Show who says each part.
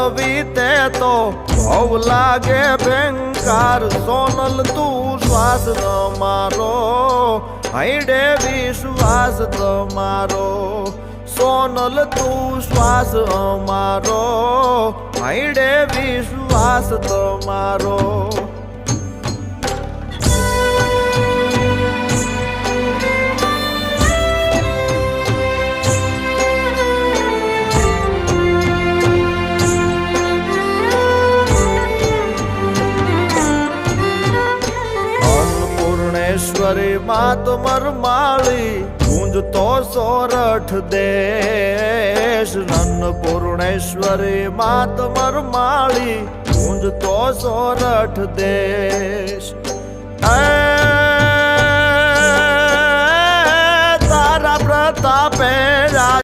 Speaker 1: બોલવી તે તો ભવ લાગે ભયંકાર સોનલ તું શ્વાસ તમારો હૈડે વિશ્વાસ તમારો સોનલ તું શ્વાસ અમારો હૈડે વિશ્વાસ તમારો ઈશ્વરી માત મરમાળી ગુંજતો સોરઠ દેશ અન્નપૂર્ણેશ્વરી માત મરમાળી ગુંજતો સોરઠ દેશ તારા પ્રતાપે